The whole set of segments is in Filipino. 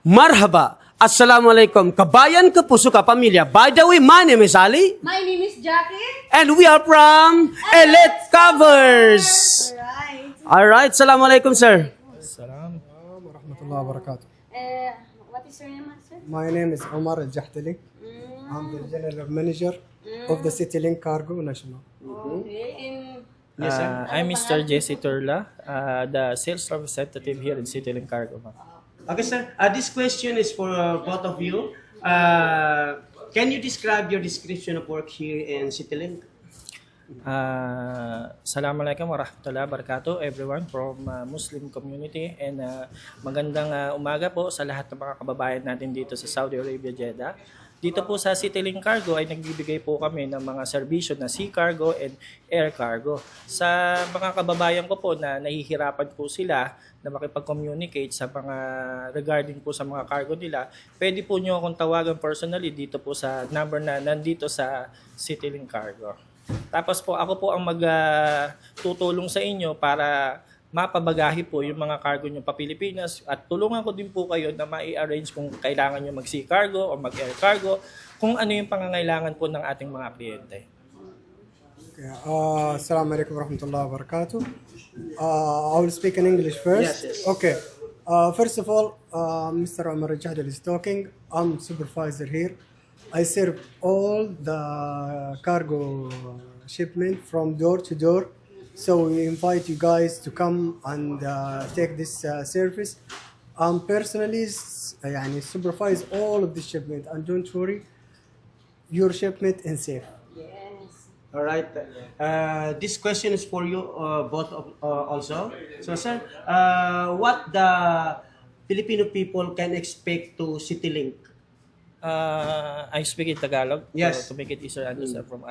Marhaba. Assalamualaikum. Kabayan, kapuso, kapamilya. By the way, my name is Ali. My name is Jackie. And we are from Elite Covers. Alright. Alright. Assalamualaikum, sir. السلام ورحمة الله وبركاته. What is your name, sir? My name is Omar Al Jahtali. I'm the general manager of the CityLink Cargo National. Okay. And Yes, sir. I'm Mr. Jesse Turla, the sales representative here in CityLink Cargo. Okay, sir. This question is for both of you. Can you describe your description of work here in CityLink? Assalamualaikum warahmatullahi wabarakatuh everyone from Muslim community and magandang umaga po sa lahat ng mga kababayan natin dito sa Saudi Arabia, Jeddah. Dito po sa CityLink Cargo ay nagbibigay po kami ng mga serbisyo na sea cargo and air cargo. Sa mga kababayan ko po na nahihirapan po sila na makipag-communicate sa mga regarding po sa mga cargo nila, pwede po nyo akong tawagan personally dito po sa number na nandito sa CityLink Cargo. Tapos po ako po ang magtutulong sa inyo para mapabagahe po yung mga cargo nyo pa Pilipinas at tulungan ko din po kayo na mai-arrange kung kailangan nyo mag-sea cargo o mag-air cargo, kung ano yung pangangailangan po ng ating mga kliyente. Okay. Assalamu alaikum warahmatullahi wabarakatuh. I will speak in English first. Yes, yes. Okay. First of all, Mr. Omar Al Jahdali is talking. I'm supervisor here. I serve all the cargo shipment from door to door. So we invite you guys to come and take this service. Personally, supervise all of the shipment, and don't worry, your shipment is safe. yes. All right. This question is for you both also. So, sir, what the Filipino people can expect to CityLink? I speak in Tagalog Yes. to make it easier understand from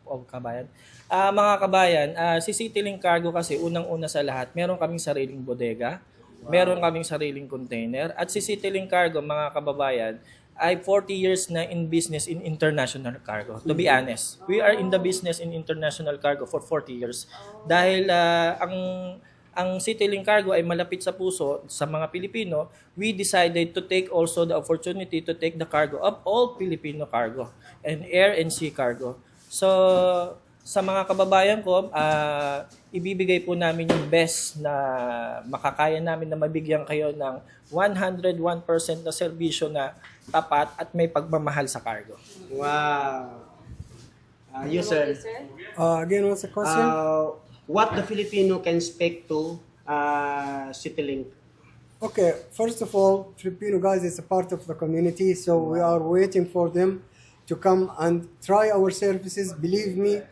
all kabayan. Mga kabayan, si CityLink Cargo kasi unang-una sa lahat, meron kaming sariling bodega, meron kaming sariling container, at si CityLink Cargo, mga kababayan, ay 40 years na in business in international cargo. To be honest, we are in the business in international cargo for 40 years. Dahil ang CityLink Cargo ay malapit sa puso sa mga Pilipino, we decided to take also the opportunity to take the cargo of all Filipino cargo and air and sea cargo. So, sa mga kababayan ko, ibibigay po namin yung best na makakaya namin na mabigyan kayo ng 101% na serbisyo na tapat at may pagmamahal sa cargo. Wow. You, Okay, sir. sir. Again, what's the question? What the Filipino can expect to CityLink? Okay, first of all, Filipino guys is a part of the community, so we are waiting for them to come and try our services. Believe me,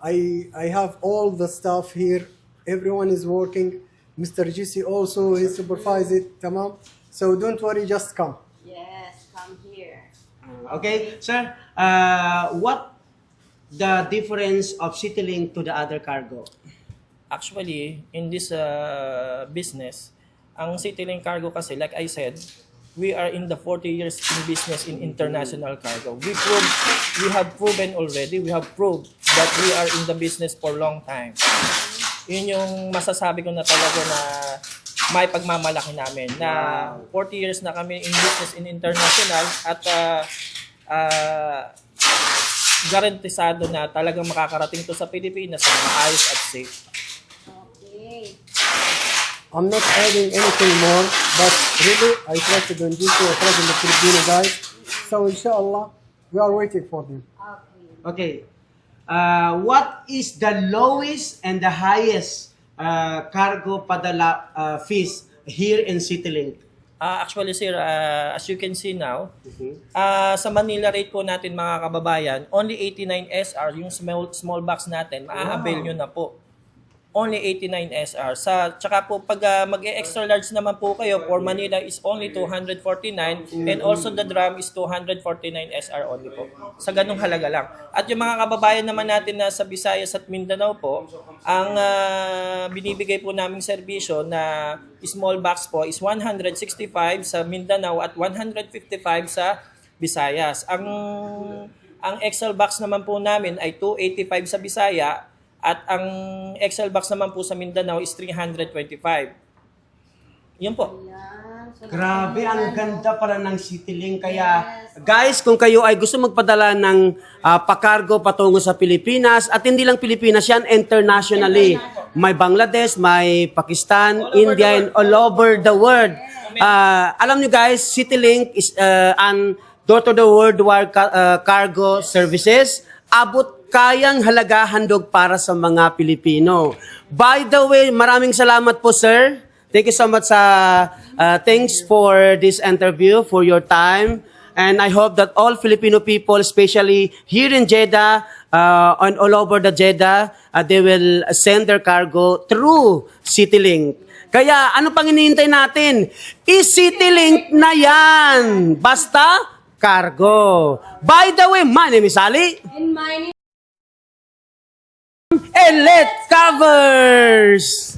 I have all the staff here. Everyone is working. Mr. Jesse also, he supervises it, tamam. So don't worry, just come. Yes, come here. Okay, sir. What the difference of CityLink to the other cargo? Actually, in this business, ang CityLink Cargo kasi, like I said, we are in the 40 years in business in international cargo. We have proven already, we have proved that we are in the business for long time. Yun yung masasabi ko na talaga na may pagmamalaki namin na 40 years na kami in business in international at garantisado na talagang makakarating to sa Pilipinas na maayos at safe. Okay. I'm not adding anything more, but really, I trusted on Jesse, I trusted the Filipino guys. So inshallah, we are waiting for them. Okay. Okay. What is the lowest and the highest cargo padala fees here in CityLink? Actually, sir, as you can see now, sa Manila rate po natin mga kababayan, only 89 SR, yung small box natin, maa-avail nyo na po. Only 89 SR. Tsaka po, pag mag-extra large naman po kayo, for Manila is only 249 and also the drum is 249 SR only po. Sa ganung halaga lang. At yung mga kababayan naman natin na sa Visayas at Mindanao po, ang binibigay po naming serbisyo na small box po is 165 sa Mindanao at 155 sa Visayas. Ang XL box naman po namin ay 285 sa Bisaya at ang XL box naman po sa Mindanao is 325. Yun po. Yan. Grabe, ang ganda pala ng CityLink. Kaya, guys, kung kayo ay gusto magpadala ng pakargo patungo sa Pilipinas, at hindi lang Pilipinas yan, internationally. May Bangladesh, may Pakistan, India, and all over the world. Alam nyo guys, CityLink is an door-to-the-world cargo services. Abot kayang halaga handog para sa mga Pilipino. By the way, maraming salamat po, sir. Thank you so much. Thanks for this interview, for your time. And I hope that all Filipino people, especially here in Jeddah, and all over the Jeddah, they will send their cargo through CityLink. Kaya ano pang hinihintay natin? I-CityLink na yan! Basta cargo. By the way, my name is Ali. And my name Elite Covers!